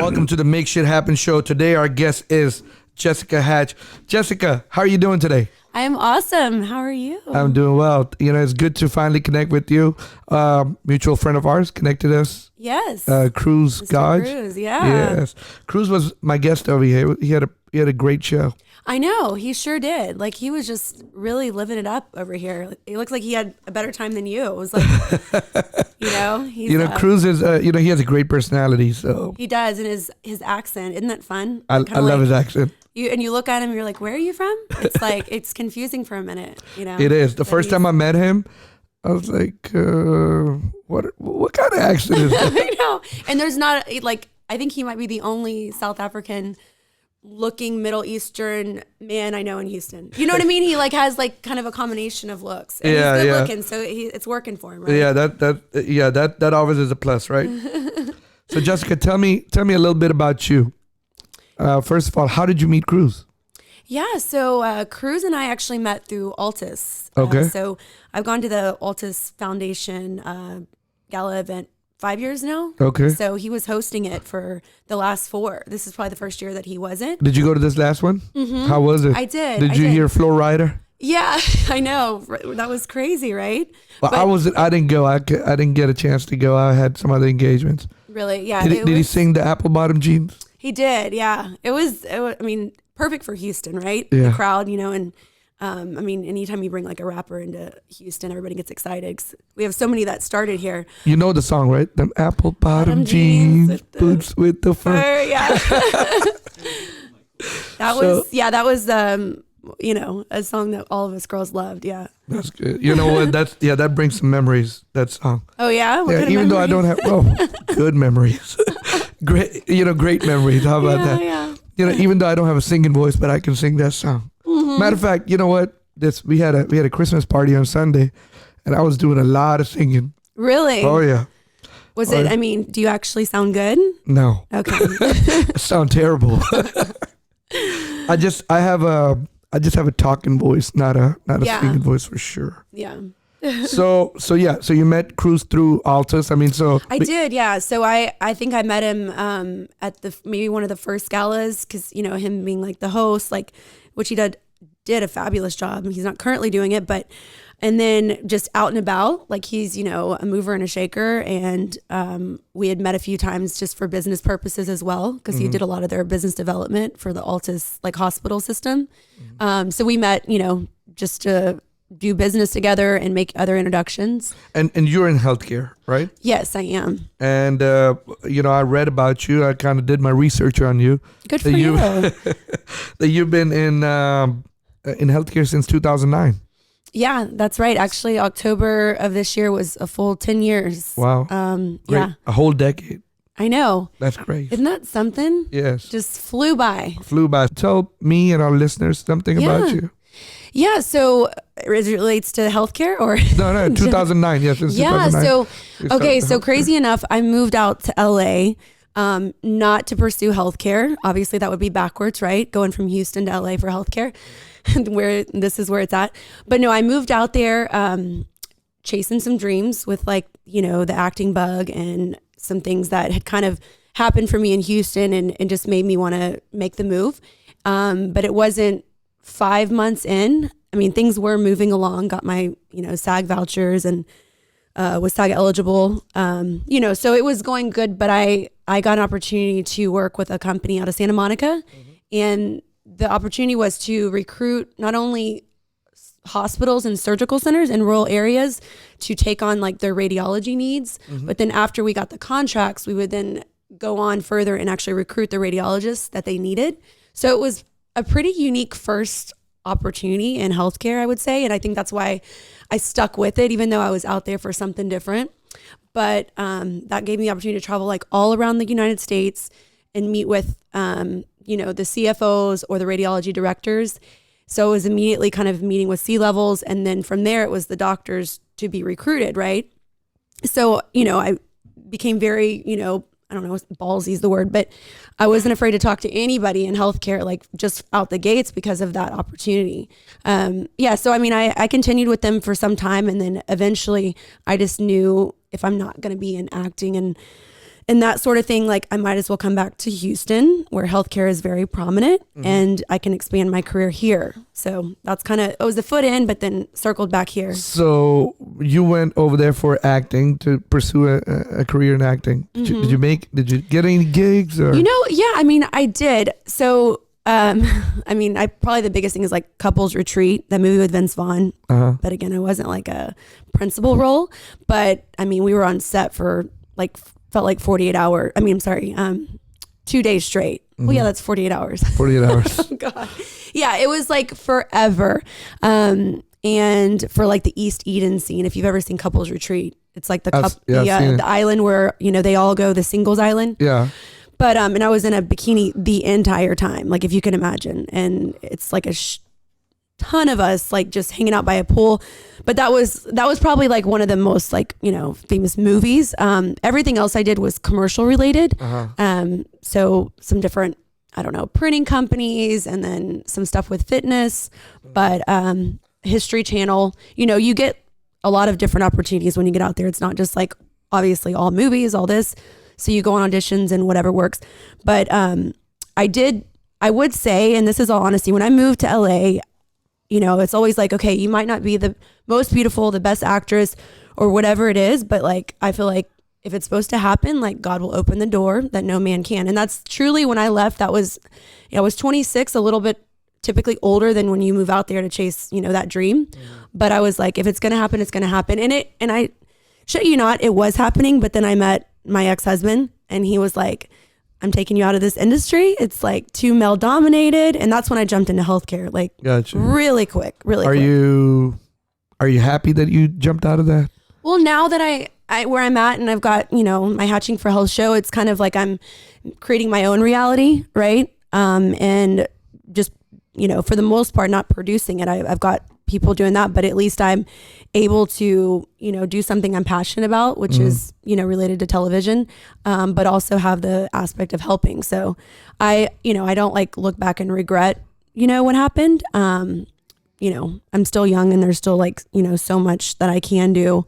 welcome to the Make Shit Happen show. Today our guest is Jessica Hatch. Jessica, how are you doing today? I am awesome. How are you? I'm doing well. You know, it's good to finally connect with you. Mutual friend of ours connected us. Yes. Cruz Gage. Cruz, yeah. Yes. Cruz was my guest over here. He had a great show. I know. He sure did. Like, he was just really living it up over here. It looks like he had a better time than you. It was like, he's, Cruz is, he has a great personality. So he does. And his accent, isn't that fun? I love his accent. You look at him, you're like, where are you from? It's like, it's confusing for a minute, you know? It is. The first time I met him, I was like, what kind of accent is that? I know. And there's not, like, I think he might be the only South African looking Middle Eastern man I know in Houston. You know what I mean? He like has like kind of a combination of looks. And he's good looking, so it's working for him, right? Yeah, that always is a plus, right? So Jessica, tell me a little bit about you. First of all, how did you meet Cruz? Yeah, so Cruz and I actually met through Altus. Okay. So I've gone to the Altus Foundation gala event 5 years now. Okay. So he was hosting it for the last 4. This is probably the first year that he wasn't. Did you go to this last one? Mm-hmm. How was it? I did. Did you hear Flo Rida? Yeah, I know. That was crazy, right? Well, I didn't go. I didn't get a chance to go. I had some other engagements. Really? Yeah. Did he sing the Apple Bottom Jeans? He did. Yeah. It was. I mean, perfect for Houston, right? Yeah. The crowd, and. I mean, anytime you bring like a rapper into Houston, everybody gets excited 'cause we have so many that started here. You know the song, right? Them apple bottom jeans, boots with the fur. Yeah. That was a song that all of us girls loved. Yeah. That's good. You know what? That brings some memories, that song. Oh yeah? What kind of even memories? though I don't have, good memories. Great memories. How about that? Yeah. Even though I don't have a singing voice, but I can sing that song. Mm-hmm. Matter of fact, you know what? We had a Christmas party on Sunday, and I was doing a lot of singing. Really? Oh yeah. Was it? I mean, do you actually sound good? No. Okay. I sound terrible. I just have a talking voice, not a singing voice for sure. Yeah. So you met Cruz through Altus. I mean, I did, yeah. So I think I met him at maybe one of the first galas because him being like the host, like which he did a fabulous job. He's not currently doing it, and then just out and about, like he's a mover and a shaker, and we had met a few times just for business purposes as well because he did a lot of their business development for the Altus like hospital system. So we met, just to do business together and make other introductions. And you're in healthcare, right? Yes, I am. And I read about you. I kind of did my research on you. Good for you. That you've been in healthcare since 2009. Yeah, that's right. Actually, October of this year was a full 10 years. Wow. Yeah. A whole decade. I know. That's great. Isn't that something? Yes. Just flew by. Tell me and our listeners something about you. Yeah, so as it relates to healthcare or? No, 2009. Yes, it's 2009. So crazy enough, I moved out to LA, not to pursue healthcare. Obviously, that would be backwards, right? Going from Houston to LA for healthcare, this is where it's at. But no, I moved out there, chasing some dreams with the acting bug and some things that had kind of happened for me in Houston and just made me want to make the move. But it wasn't 5 months in. I mean, things were moving along, got my, SAG vouchers and was SAG eligible. So it was going good, but I got an opportunity to work with a company out of Santa Monica. And the opportunity was to recruit not only hospitals and surgical centers in rural areas to take on their radiology needs, but then after we got the contracts, we would then go on further and actually recruit the radiologists that they needed. So it was a pretty unique first opportunity in healthcare, I would say. And I think that's why I stuck with it, even though I was out there for something different. But that gave me the opportunity to travel all around the United States and meet with, the CFOs or the radiology directors. So it was immediately kind of meeting with C-levels. And then from there, it was the doctors to be recruited, right? So, I became very, I don't know, ballsy is the word, but I wasn't afraid to talk to anybody in healthcare, just out the gates because of that opportunity. So, I mean, I continued with them for some time, and then eventually I just knew if I'm not going to be in acting and and that sort of thing, like I might as well come back to Houston where healthcare is very prominent and I can expand my career here. So that's kind of, it was a foot in, but then circled back here. So you went over there for acting to pursue a career in acting. Did you get any gigs or? Yeah, I mean, I did. So, I mean, probably the biggest thing is like Couples Retreat, that movie with Vince Vaughn. But again, it wasn't like a principal role, but I mean, we were on set for like, felt like 48 hours. I mean, I'm sorry, 2 days straight. Well, yeah, that's 48 hours. 48 hours. Oh, God. Yeah, it was like forever. And for like the East Eden scene, if you've ever seen Couples Retreat, it's like the island where, they all go, the singles island. Yeah. But, and I was in a bikini the entire time, like if you can imagine. And it's like a ton of us like just hanging out by a pool. But that was probably like one of the most like, famous movies. Everything else I did was commercial related. So some different, I don't know, printing companies and then some stuff with fitness, but History Channel, you get a lot of different opportunities when you get out there. It's not just like obviously all movies, all this. So you go on auditions and whatever works. But I would say, and this is all honesty, when I moved to LA, it's always like, okay, you might not be the most beautiful, the best actress or whatever it is, but like, I feel like if it's supposed to happen, like God will open the door that no man can. And that's truly when I left, I was 26, a little bit typically older than when you move out there to chase, that dream. But I was like, if it's going to happen, it's going to happen. And I shit you not, it was happening. But then I met my ex-husband and he was like, I'm taking you out of this industry. It's like too male dominated. And that's when I jumped into healthcare, like really quick. Are you happy that you jumped out of that? Well, now that I where I'm at and I've got, my Hatching for Health show, it's kind of like I'm creating my own reality. Right. And just, for the most part, not producing it. I've got people doing that, but at least I'm able to, do something I'm passionate about, which is, related to television, but also have the aspect of helping. So I don't like look back and regret, what happened. I'm still young and there's still like, so much that I can do,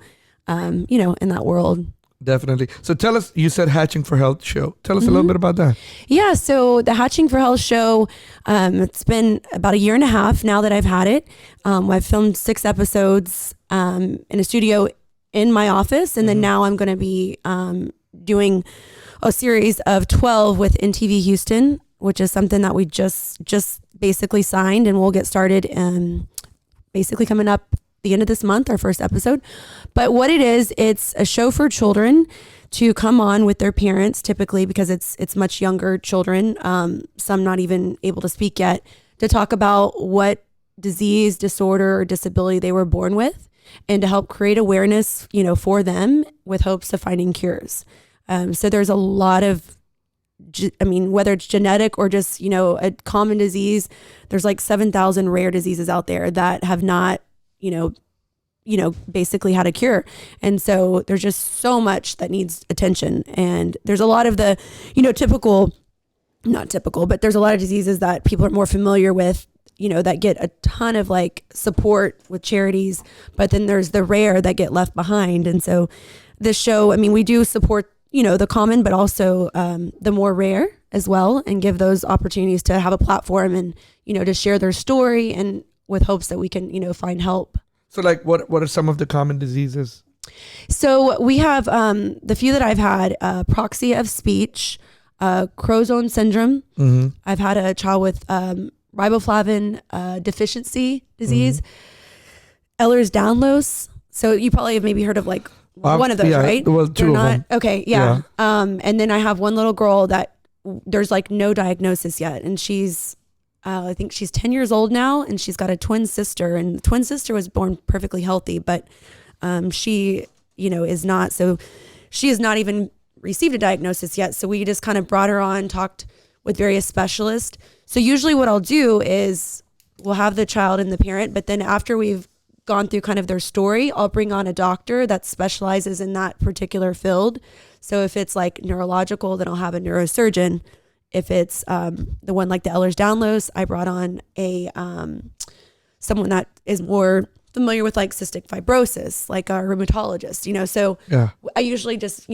in that world. Definitely. So tell us, you said Hatching for Health show. Tell us a little bit about that. Yeah. So the Hatching for Health show, it's been about 1.5 years now that I've had it. I've filmed 6 episodes in a studio in my office. And then now I'm going to be doing a series of 12 with NTV Houston, which is something that we just basically signed, and we'll get started basically coming up the end of this month, our first episode. But what it is, it's a show for children to come on with their parents, typically because it's much younger children, some not even able to speak yet, to talk about what disease, disorder, or disability they were born with, and to help create awareness, for them with hopes of finding cures. So there's a lot of, whether it's genetic or just, a common disease, there's like 7,000 rare diseases out there that have not, basically had a cure. And so there's just so much that needs attention. And there's a lot of the, not typical, but there's a lot of diseases that people are more familiar with, that get a ton of like support with charities, but then there's the rare that get left behind. And so this show, we do support, the common, but also the more rare as well, and give those opportunities to have a platform and, to share their story, and with hopes that we can, find help. So like what are some of the common diseases? So we have the few that I've had, proxia of speech, Crozone syndrome. I've had a child with riboflavin deficiency disease, Ehlers-Danlos. So you probably have maybe heard of like one of those, right? Well, two of them. Okay, yeah. And then I have one little girl that there's like no diagnosis yet, and she's I think she's 10 years old now, and she's got a twin sister, and the twin sister was born perfectly healthy, but she, is not. So she has not even received a diagnosis yet. So we just kind of brought her on, talked with various specialists. So usually what I'll do is we'll have the child and the parent, but then after we've gone through kind of their story, I'll bring on a doctor that specializes in that particular field. So if it's like neurological, then I'll have a neurosurgeon. If it's the one like the Ehlers-Danlos, I brought on a someone that is more familiar with like cystic fibrosis, like a rheumatologist, So I usually just,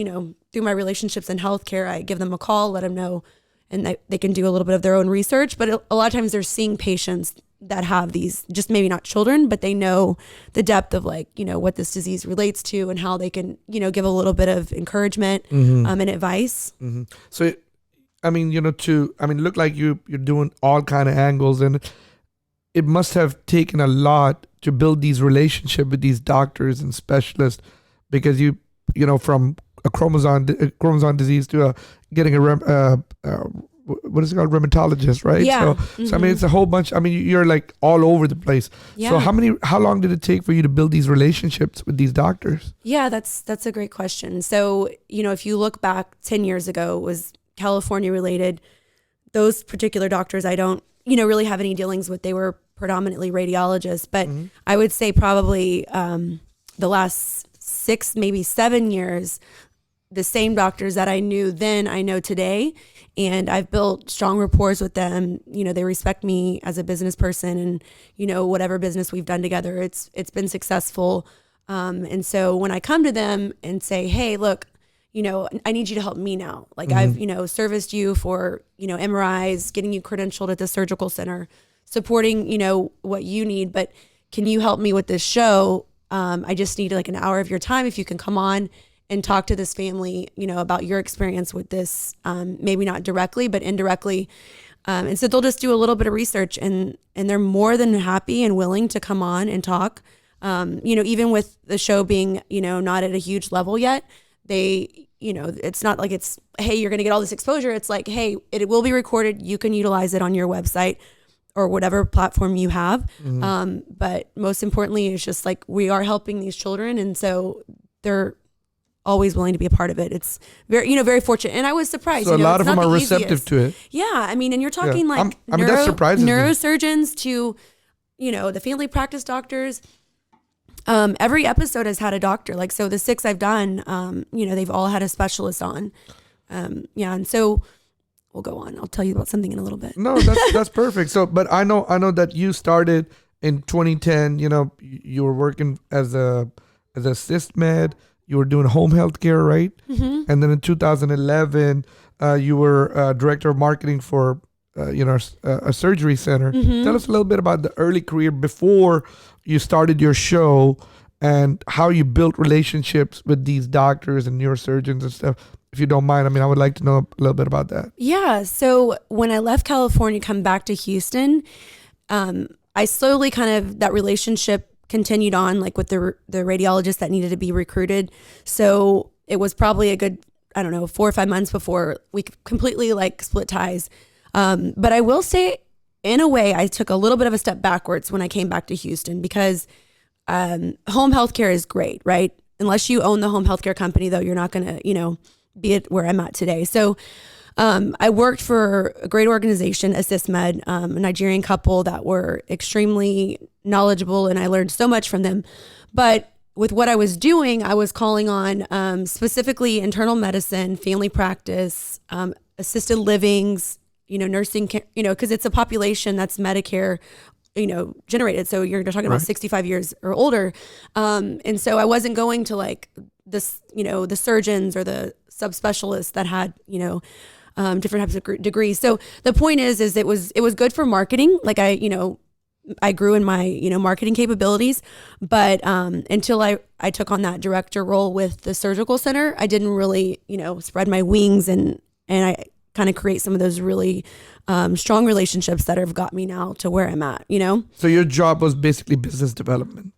through my relationships in healthcare, I give them a call, let them know, and they can do a little bit of their own research. But a lot of times they're seeing patients that have these, just maybe not children, but they know the depth of like, what this disease relates to and how they can, give a little bit of encouragement and advice. So, look like you're doing all kind of angles, and it must have taken a lot to build these relationships with these doctors and specialists, because from a chromosome disease to getting a what is it called, rheumatologist, right? Yeah. So it's a whole bunch. You're like all over the place. Yeah. So how long did it take for you to build these relationships with these doctors? Yeah, that's a great question. So, if you look back 10 years ago, it was California related. Those particular doctors, I don't, really have any dealings with. They were predominantly radiologists, but I would say probably the last 6, maybe 7 years, the same doctors that I knew then, I know today. And I've built strong rapport with them. They respect me as a business person, and, whatever business we've done together, it's been successful. And so when I come to them and say, hey, look, I need you to help me now. Like I've, serviced you for, MRIs, getting you credentialed at the surgical center, supporting, what you need, but can you help me with this show? I just need like an hour of your time. If you can come on and talk to this family, about your experience with this, maybe not directly, but indirectly. And so they'll just do a little bit of research, and they're more than happy and willing to come on and talk. Even with the show being, not at a huge level yet, they, it's not like it's, hey, you're going to get all this exposure. It's like, hey, it will be recorded. You can utilize it on your website or whatever platform you have. But most importantly, it's just like, we are helping these children. And so they're always willing to be a part of it. It's very, very fortunate. And I was surprised. So a lot of them are receptive to it. Yeah. And you're talking that surprises me. Neurosurgeons to, the family practice doctors. Every episode has had a doctor. Like, so the 6 I've done, they've all had a specialist on. And so we'll go on. I'll tell you about something in a little bit. No, that's perfect. So, but I know that you started in 2010, you were working as a assist med. You were doing home health care, right? And then in 2011, you were director of marketing for, a surgery center. Tell us a little bit about the early career before you started your show and how you built relationships with these doctors and neurosurgeons and stuff. If you don't mind, I would like to know a little bit about that. Yeah. So when I left California, come back to Houston, I slowly that relationship continued on, like with the radiologist that needed to be recruited. So it was probably a good, 4 or 5 months before we completely split ties. But I will say, in a way, I took a little bit of a step backwards when I came back to Houston, because home healthcare is great, right? Unless you own the home healthcare company, though, you're not going to, be at where I'm at today. So I worked for a great organization, Assist Med, a Nigerian couple that were extremely knowledgeable, and I learned so much from them. But with what I was doing, I was calling on specifically internal medicine, family practice, assisted livings, nursing care, because it's a population that's Medicare, generated. So you're talking about 65 years or older. And so I wasn't going to this, the surgeons or the subspecialists that had, different types of degrees. So the point is it was good for marketing. Like I grew in my, marketing capabilities, but until I took on that director role with the surgical center, I didn't really, spread my wings and I kind of create some of those really strong relationships that have got me now to where I'm at, So your job was basically business development.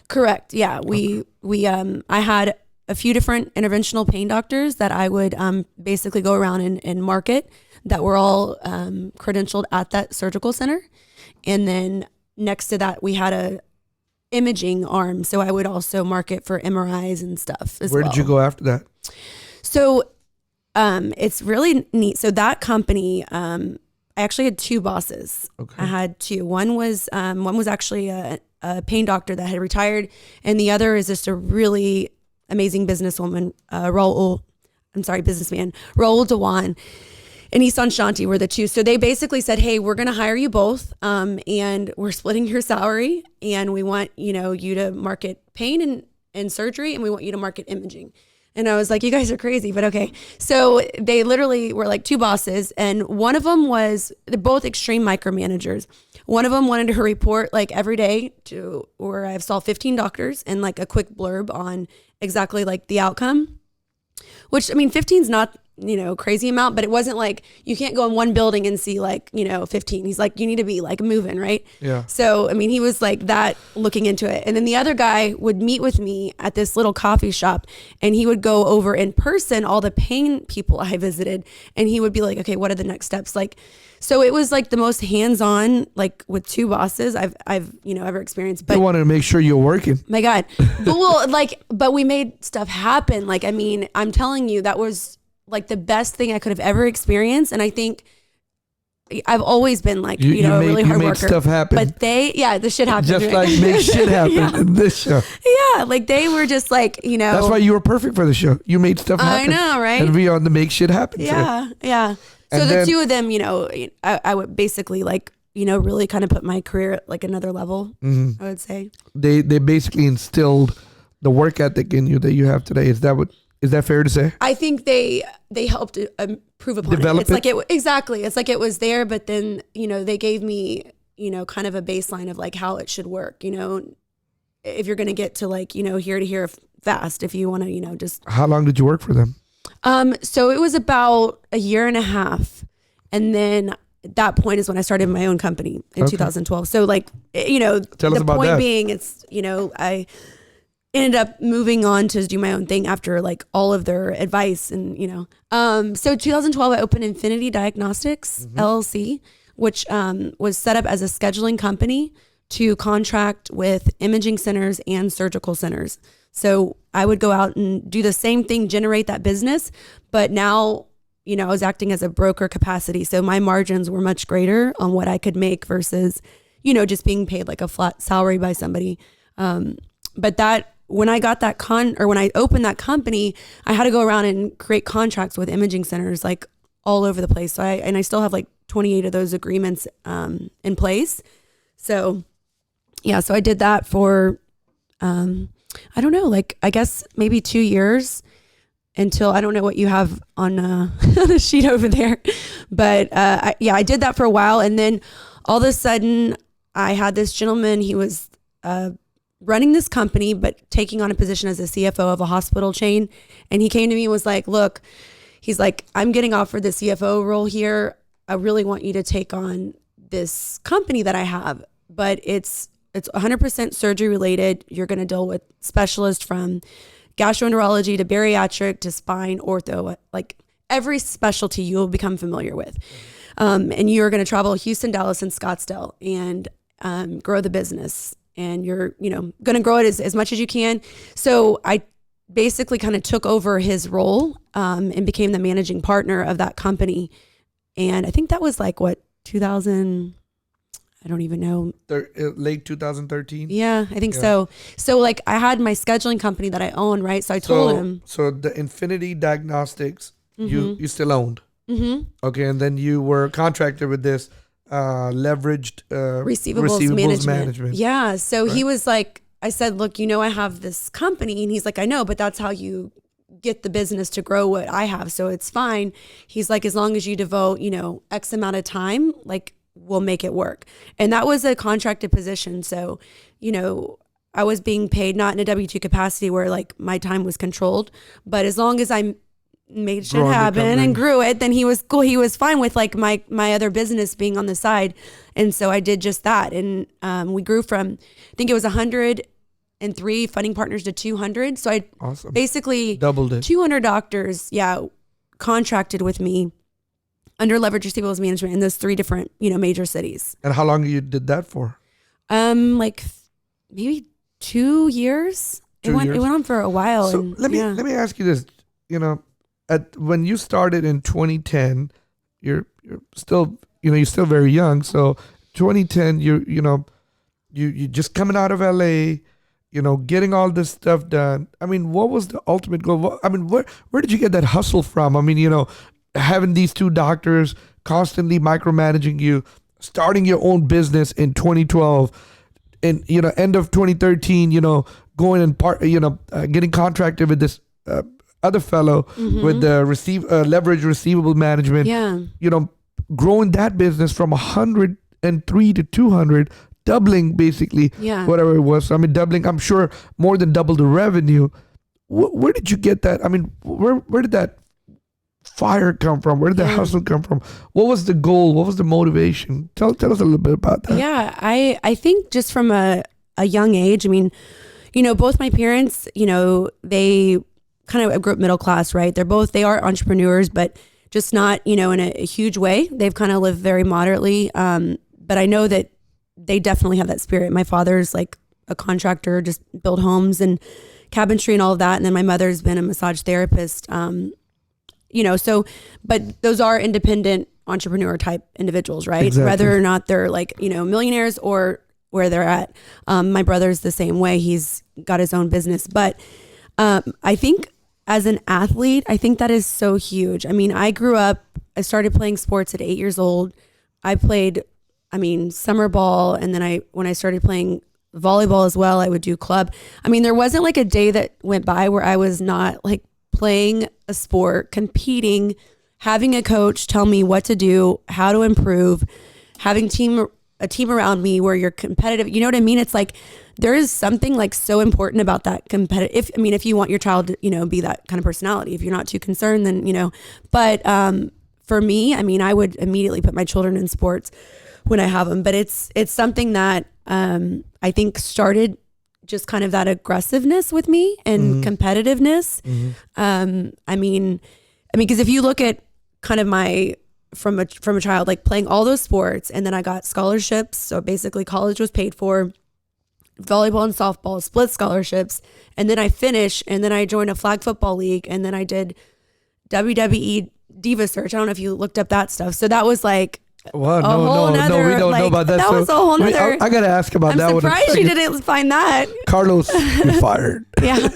Correct. Yeah. I had a few different interventional pain doctors that I would basically go around and market, that were all credentialed at that surgical center. And then next to that, we had a imaging arm. So I would also market for MRIs and stuff as well. Where did you go after that? So it's really neat. So that company, I actually had 2 bosses. Okay. I had 2. One was actually a pain doctor that had retired, and the other is just a really amazing businesswoman, businessman, Raul Dewan and Isan Shanti were the 2. So they basically said, hey, we're going to hire you both. And we're splitting your salary, and we want, you to market pain and surgery, and we want you to market imaging. And I was like, you guys are crazy, but okay. So they literally were like two bosses, and one of them was, they're both extreme micromanagers. One of them wanted her report like every day to where I saw 15 doctors and like a quick blurb on exactly like the outcome, which I mean, 15 is not, crazy amount, but it wasn't like you can't go in one building and see like, 15. He's like, you need to be like moving, right? Yeah. So, I mean, he was like that looking into it. And then the other guy would meet with me at this little coffee shop, and he would go over in person all the pain people I visited. And he would be like, okay, what are the next steps? Like, so it was like the most hands-on, like with two bosses I've ever experienced. But you wanted to make sure you're working. my God, but we made stuff happen. Like, I mean, I'm telling you, that was like the best thing I could have ever experienced. And I think I've always been like, a really hard worker. Stuff happen. But the shit happened. Just like make shit happen in this show. Yeah, like they were just like, That's why you were perfect for the show. You made stuff happen. I know, right? And we on the make shit happen. Yeah, yeah. So the two of them, I would basically like, really kind of put my career at like another level, I would say. They basically instilled the work ethic in you that you have today. Is that fair to say? I think they helped improve upon Develop it. It's like exactly. It's like it was there, but then they gave me kind of a baseline of like how it should work. If you're going to get to like here to here fast, if you want to just. How long did you work for them? So it was about a year and a half, and then at that point is when I started my own company in 2012. So like Tell us about the point that. being, it's I ended up moving on to do my own thing after like all of their advice and so 2012 I opened Infinity Diagnostics LLC, which was set up as a scheduling company to contract with imaging centers and surgical centers. So I would go out and do the same thing, generate that business, but now I was acting as a broker capacity, so my margins were much greater on what I could make versus just being paid like a flat salary by somebody. But that when I got that when I opened that company, I had to go around and create contracts with imaging centers like all over the place. So I still have like 28 of those agreements in place. So yeah, so I did that for I don't know, like I guess maybe 2 years until I don't know what you have on the sheet over there, but I did that for a while, and then all of a sudden I had this gentleman. He was running this company, but taking on a position as a CFO of a hospital chain. And he came to me and was like, look, he's like, I'm getting offered the CFO role here. I really want you to take on this company that I have, but it's 100% surgery related. You're going to deal with specialists from gastroenterology to bariatric to spine, ortho, like every specialty you will become familiar with. And you're going to travel Houston, Dallas, and Scottsdale and grow the business. And you're, going to grow it as much as you can. So I basically kind of took over his role and became the managing partner of that company. And I think that was like, 2000, I don't even know. Late 2013? Yeah, I think so. So like I had my scheduling company that I owned, right? So I told him. So the Infinity Diagnostics, you still owned. Mm-hmm. Okay, and then you were a contractor with this leveraged receivables management. Yeah. So he was like, I said, look, I have this company, and he's like, I know, but that's how you get the business to grow what I have. So it's fine. He's like, as long as you devote, X amount of time, like we'll make it work. And that was a contracted position. So, I was being paid not in a W-2 capacity where like my time was controlled, but as long as I made shit happen and grew it, then he was cool. He was fine with like my other business being on the side. And so I did just that. And we grew from, I think it was 103 funding partners to 200. So I basically doubled it. 200 doctors, contracted with me under leverage receivables management in those 3 different, major cities. And how long you did that for? Like maybe 2 years. It went on for a while. So let me ask you this, when you started in 2010, you're still very young. So 2010, you just coming out of LA, getting all this stuff done. I mean, what was the ultimate goal? I mean, where did you get that hustle from? I mean, having these 2 doctors constantly micromanaging you, starting your own business in 2012, and end of 2013, going and getting contracted with this other fellow with the leverage receivable management. Yeah. You know, growing that business from 103 to 200, doubling basically whatever it was. So, I mean, doubling, I'm sure more than double the revenue. Where did you get that? I mean, where did that fire come from? Where did that hustle come from? What was the goal? What was the motivation? Tell us a little bit about that. Yeah, I think just from a young age, I mean, you know, both my parents, you know, they kind of grew up middle class, right? They are entrepreneurs, but just not, you know, in a huge way. They've kind of lived very moderately. But I know that they definitely have that spirit. My father's like a contractor, just build homes and cabinetry and all of that. And then my mother's been a massage therapist. You know, so, but those are independent entrepreneur type individuals, right? Exactly. Whether or not they're like, you know, millionaires or where they're at. My brother's the same way. He's got his own business. But I think as an athlete, I think that is so huge. I mean, I started playing sports at 8 years old. I played, summer ball. And then when I started playing volleyball as well, I would do club. I mean, there wasn't like a day that went by where I was not like playing a sport, competing, having a coach tell me what to do, how to improve, having a team around me where you're competitive. You know what I mean? It's like there is something like so important about that competitive. If you want your child to, you know, be that kind of personality, if you're not too concerned, then, you know, but for me, I mean, I would immediately put my children in sports when I have them, but it's something that I think started just kind of that aggressiveness with me and competitiveness. I mean, because if you look at kind of from a child, like playing all those sports, and then I got scholarships. So basically college was paid for, volleyball and softball, split scholarships. And then I finished, and then I joined a flag football league, and then I did WWE Diva search. I don't know if you looked up that stuff. So that was like, well, no, we don't know about that. That was a whole nother. I got to ask about that one. I'm surprised you didn't find that. Carlos, you're fired. Yeah.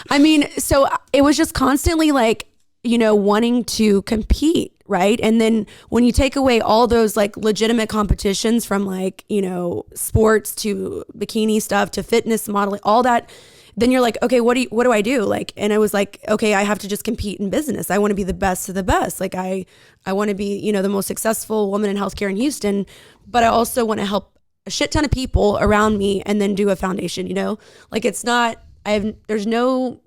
I mean, so it was just constantly like, you know, wanting to compete, right? And then when you take away all those like legitimate competitions from like, you know, sports to bikini stuff to fitness modeling, all that, then you're like, okay, what do I do? Like, and I was like, okay, I have to just compete in business. I want to be the best of the best. Like I want to be, you know, the most successful woman in healthcare in Houston, but I also want to help a shit ton of people around me and then do a foundation, you know, like it's not, there's no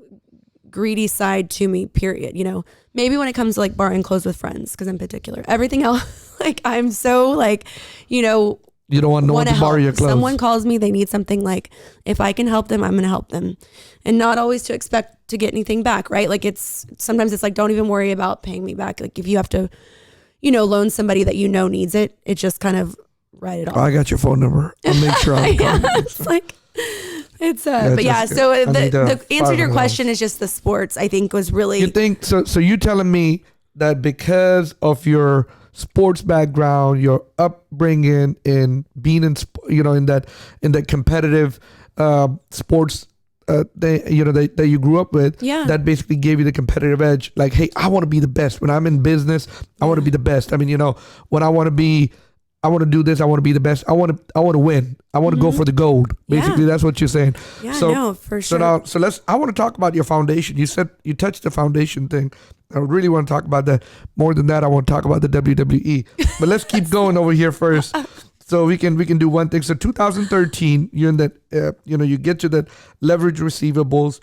greedy side to me, period. You know, maybe when it comes to like borrowing clothes with friends, because I'm particular, everything else, like I'm so like, you know, you don't want no one to borrow your clothes. Someone calls me, they need something, like if I can help them, I'm going to help them, and not always to expect to get anything back. Right. Like sometimes it's like, don't even worry about paying me back. Like if you have to, you know, loan somebody that, you know, needs it, it just kind of write it off. I got your phone number. I'll make sure I'm yeah, it's like, it's but yeah, so the answer to your question is just the sports, I think, was really. You think so you telling me that because of your sports background, your upbringing in being in, you know, in that competitive sports that you grew up with, that basically gave you the competitive edge. Like, hey, I want to be the best. When I'm in business, I want to be the best. I mean, you know, when I want to do this, I want to be the best. I want to win. I want to go for the gold. Basically, that's what you're saying. Yeah, so, no, for sure. I want to talk about your foundation. You said you touched the foundation thing. I really want to talk about that. More than that, I want to talk about the WWE. But let's keep going over here first. So we can do one thing. So 2013, you're in that, you get to that leverage receivables.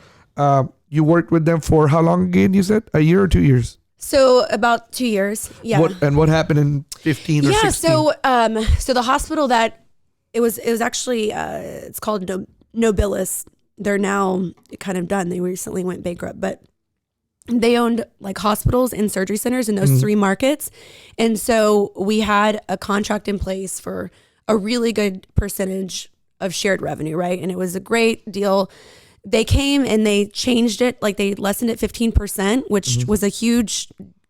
You worked with them for how long again? You said a year or 2 years? So about 2 years. Yeah. What happened in 15 or 16? So the hospital that it was actually, it's called Nobilis. They're now kind of done. They recently went bankrupt, but they owned like hospitals and surgery centers in those three markets. And so we had a contract in place for a really good percentage of shared revenue, right? And it was a great deal. They came and they changed it, like they lessened it 15%, which was a huge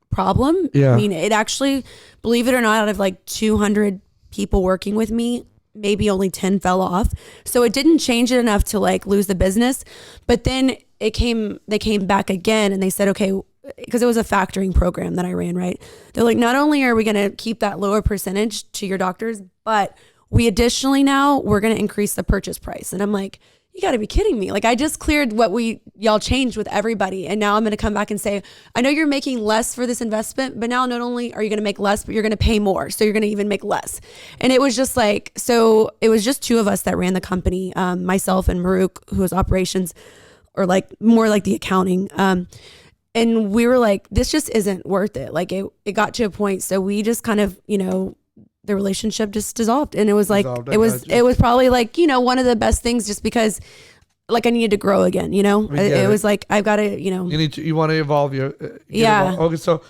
problem. Yeah. I mean, it actually, believe it or not, out of like 200 people working with me, maybe only 10 fell off. So it didn't change it enough to like lose the business. But then they came back again and they said, okay, because it was a factoring program that I ran, right? They're like, not only are we going to keep that lower percentage to your doctors, but we additionally now we're going to increase the purchase price. And I'm like, you got to be kidding me. Like I just cleared what y'all changed with everybody. And now I'm going to come back and say, I know you're making less for this investment, but now not only are you going to make less, but you're going to pay more. So you're going to even make less. And it was just like, so it was just two of us that ran the company, myself and Maruk, who was operations, or like more like the accounting. And we were like, this just isn't worth it. Like it got to a point. So we just kind of, the relationship just dissolved. And it was like, it was probably like, one of the best things, just because like I needed to grow again, it was like, I've got to, you want to evolve your, yeah. Okay. So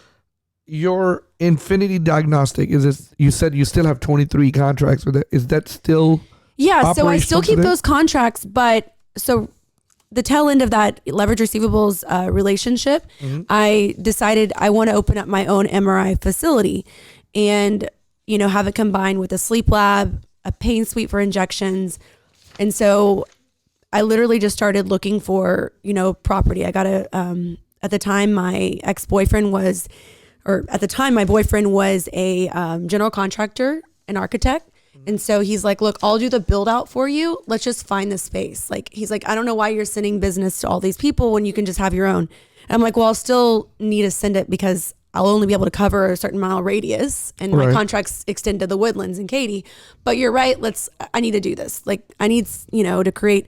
your Infinity Diagnostic, you said you still have 23 contracts with it. Is that still? Yeah. So I still keep those contracts, but so the tail end of that leverage receivables relationship, I decided I want to open up my own MRI facility and, have it combined with a sleep lab, a pain suite for injections. And so I literally just started looking for, property. I got at the time my boyfriend was a general contractor, an architect. And so he's like, look, I'll do the build out for you. Let's just find the space. Like, he's like, I don't know why you're sending business to all these people when you can just have your own. And I'm like, well, I'll still need to send it because I'll only be able to cover a certain mile radius, and my contracts extend to the Woodlands and Katy. But you're right. I need to do this. Like I need, to create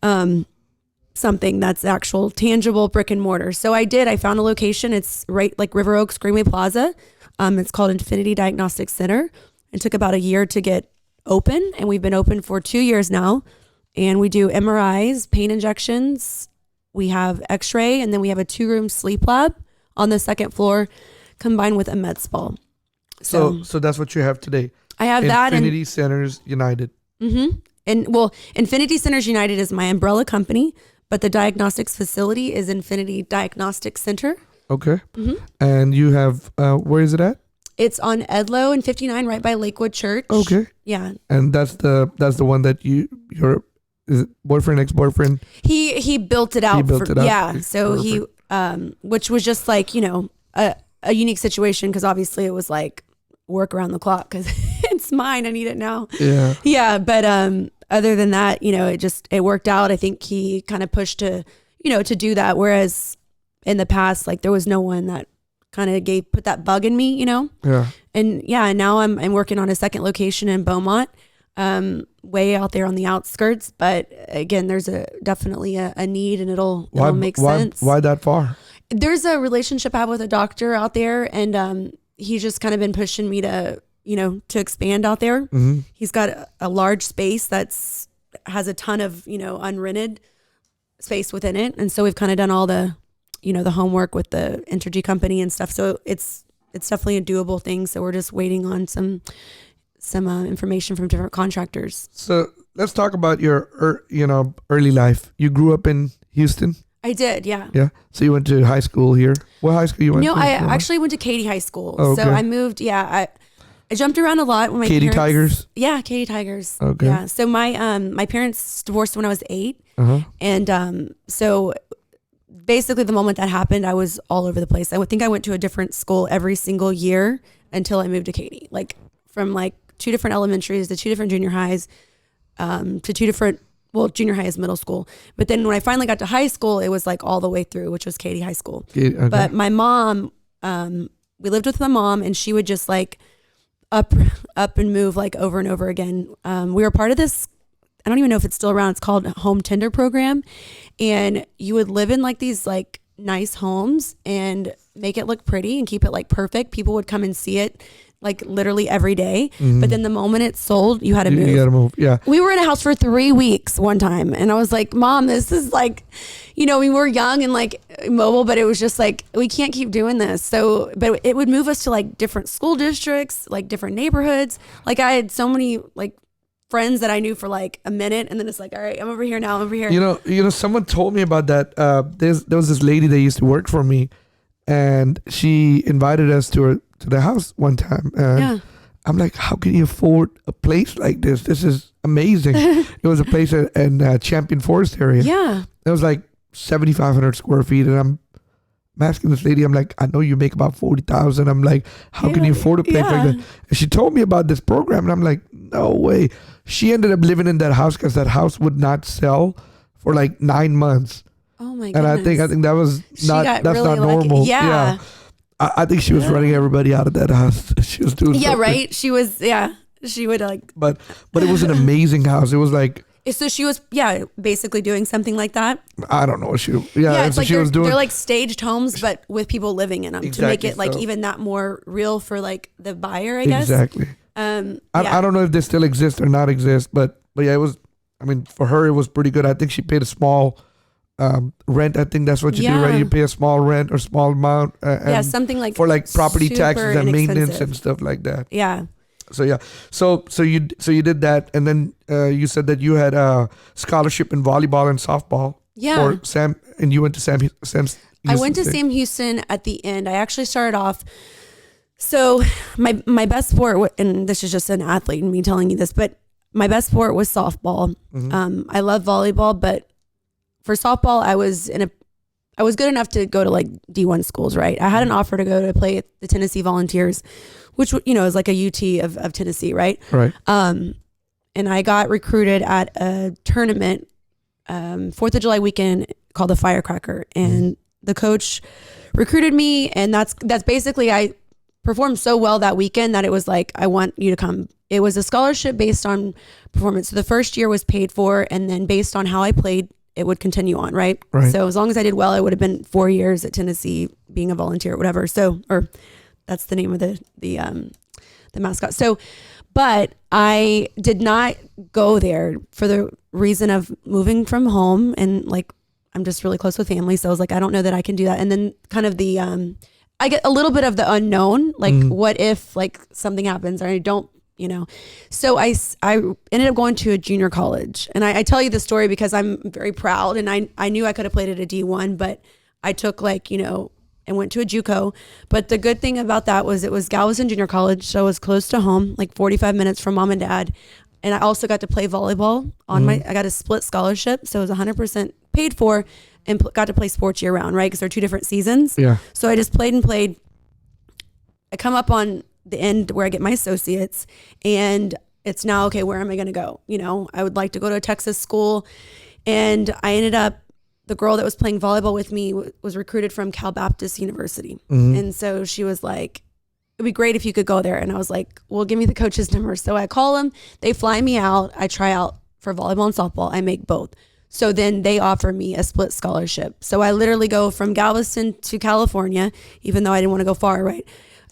something that's actual tangible brick and mortar. So I did. I found a location. It's right like River Oaks Greenway Plaza. It's called Infinity Diagnostic Center. It took about a year to get open, and we've been open for 2 years now. And we do MRIs, pain injections. We have X-ray, and then we have a 2-room sleep lab on the second floor, combined with a med spa. So that's what you have today. I have Infinity Centers United. Mm-hmm. And well, Infinity Centers United is my umbrella company, but the diagnostics facility is Infinity Diagnostic Center. Okay. Mm-hmm. And you have, where is it at? It's on Edlow and 59, right by Lakewood Church. Okay. Yeah. And that's the one that your is it boyfriend, ex-boyfriend? He built it out. He built it out. Yeah. So perfect. Which was just like, a unique situation, because obviously it was like work around the clock because it's mine. I need it now. Yeah. Yeah. But other than that, it worked out. I think he kind of pushed to do that. Whereas in the past, like there was no one that kind of put that bug in me, Yeah. And now I'm working on a second location in Beaumont, way out there on the outskirts. But again, there's definitely a need, and it'll make sense. Why that far? There's a relationship I have with a doctor out there, and he's just kind of been pushing me to expand out there. Mm-hmm. He's got a large space has a ton of, unrented space within it. And so we've kind of done all the, the homework with the Entergy company and stuff. So it's definitely a doable thing. So we're just waiting on some information from different contractors. So let's talk about your, early life. You grew up in Houston? I did, yeah. Yeah. So you went to high school here. What high school you went to? No, I actually went to Katy High School. Oh, okay. So I moved, I jumped around a lot when my Katy parents... Tigers? Yeah, Katy Tigers. Okay. Yeah. So my parents divorced when I was 8. Uh-huh. And so basically the moment that happened, I was all over the place. I think I went to a different school every single year until I moved to Katy. Like from like 2 different elementaries to 2 different junior highs, to 2 different... Well, junior high is middle school. But then when I finally got to high school, it was like all the way through, which was Katy High School. Okay. But my mom, we lived with my mom, and she would just like up and move like over and over again. We were part of this, I don't even know if it's still around. It's called Home Tender Program. And you would live in like these like nice homes and make it look pretty and keep it like perfect. People would come and see it like literally every day. Mm-hmm. But then the moment it sold, you had to move. You got to move, yeah. We were in a house for 3 weeks one time, and I was like, Mom, this is like, we were young and like mobile, but it was just like, we can't keep doing this. So, but it would move us to like different school districts, like different neighborhoods. Like I had so many like friends that I knew for like a minute, and then it's like, all right, I'm over here now, I'm over here. Someone told me about that. There was this lady that used to work for me, and she invited us to the house one time. Yeah. I'm like, how can you afford a place like this? This is amazing. It was a place in Champion Forest area. Yeah. It was like 7,500 square feet. And I'm asking this lady, I'm like, I know you make about 40,000. I'm like, how can you afford a place like that? And she told me about this program, and I'm like, no way. She ended up living in that house because that house would not sell. for like 9 months. Oh my And goodness. I think that was that's really not normal. Yeah. I think she was running everybody out of that house. She was doing something. Right. She was, she would like. But it was an amazing house. It was like. So she was, basically doing something like that. I don't know what It's like she was doing. They're like staged homes, but with people living in them to make it like even that more real for like the buyer, I guess. Exactly. I don't know if they still exist or not exist, but yeah, it was. I mean, for her, it was pretty good. I think she paid a small rent. I think that's what you do, right? You pay a small rent or small amount. Something like for like property taxes and maintenance and stuff like that. Yeah. So you did that, and then you said that you had a scholarship in volleyball and softball. Yeah. For Sam, and you went to Sam Houston. I went to Sam Houston at the end. I actually started off. So my best sport, and this is just an athlete and me telling you this, but my best sport was softball. Mm-hmm. I love volleyball, but for softball, I was good enough to go to like D1 schools, right? I had an offer to go to play at the Tennessee Volunteers, which, is like a UT of Tennessee, right? Right. And I got recruited at a tournament, 4th of July weekend called the Firecracker. And the coach recruited me. And that's basically, I performed so well that weekend that it was like, I want you to come. It was a scholarship based on performance. So the first year was paid for. And then based on how I played, it would continue on, right? So as long as I did well, it would have been 4 years at Tennessee being a volunteer or whatever. Or that's the name of the mascot. So, but I did not go there for the reason of moving from home, and like, I'm just really close with family. So I was like, I don't know that I can do that. And then kind of the, I get a little bit of the unknown, like what if like something happens or I don't, so I ended up going to a junior college, and I tell you the story because I'm very proud, and I knew I could have played at a D1, but I took like, and went to a JUCO. But the good thing about that was it was Galveston Junior College, so it was close to home, like 45 minutes from mom and dad. And I also got to play volleyball on I got a split scholarship, so it was 100% paid for, and got to play sports year round, right? Because they're 2 different seasons. Yeah. So I just played. I come up on the end where I get my associates, and it's now, okay, where am I going to go? I would like to go to a Texas school. And I ended up, the girl that was playing volleyball with me was recruited from Cal Baptist University. And so she was like, it'd be great if you could go there. And I was like, well, give me the coach's number. So I call them, they fly me out. I try out for volleyball and softball. I make both. So then they offer me a split scholarship. So I literally go from Galveston to California, even though I didn't want to go far, right?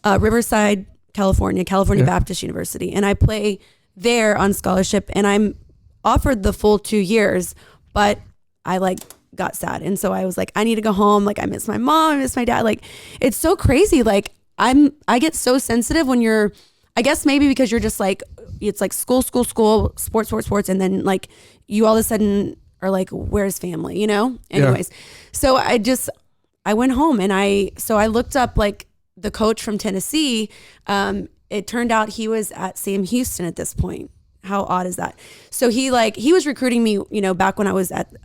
Riverside, California Baptist University. And I play there on scholarship, and I'm offered the full 2 years, but I like got sad. And so I was like, I need to go home. Like, I miss my mom, I miss my dad. Like, it's so crazy. Like I get so sensitive when you're, I guess maybe because you're just like, it's like school, sports. And then like you all of a sudden are like, where's family, anyways. So I went home, and I looked up like the coach from Tennessee. It turned out he was at Sam Houston at this point. How odd is that? So he was recruiting me, back when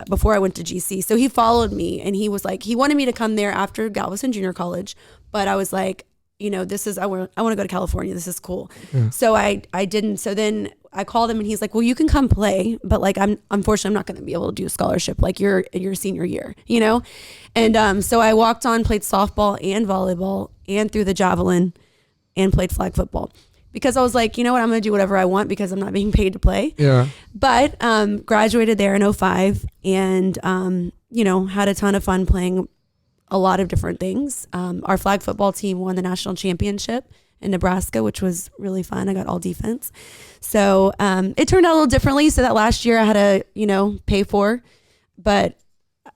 before I went to GC. So he followed me, and he was like, he wanted me to come there after Galveston Junior College. But I was like, I want to go to California. This is cool. Yeah. So I didn't. So then I called him, and he's like, well, you can come play, but like, unfortunately, I'm not going to be able to do a scholarship. Like you're in your senior year, And so I walked on, played softball and volleyball and threw the javelin and played flag football. Because I was like, you know what, I'm going to do whatever I want because I'm not being paid to play. Yeah. But graduated there in 2005, and, had a ton of fun playing a lot of different things. Our flag football team won the national championship in Nebraska, which was really fun. I got all defense. So it turned out a little differently. So that last year I had to, pay for. But,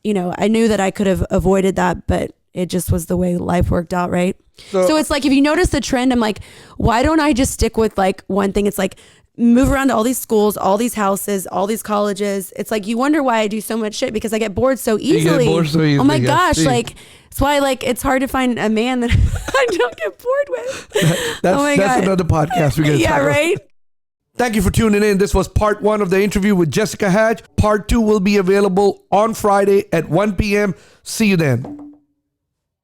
I knew that I could have avoided that, but it just was the way life worked out, right? So it's like, if you notice the trend, I'm like, why don't I just stick with like one thing? It's like, move around to all these schools, all these houses, all these colleges. It's like, you wonder why I do so much shit, because I get bored so easily. Oh my gosh. Like, that's why like it's hard to find a man that I don't get bored with. That's another podcast we're going to talk about. Right? Thank you for tuning in. This was part 1 of the interview with Jessica Hatch. Part 2 will be available on Friday at 1 p.m. See you then.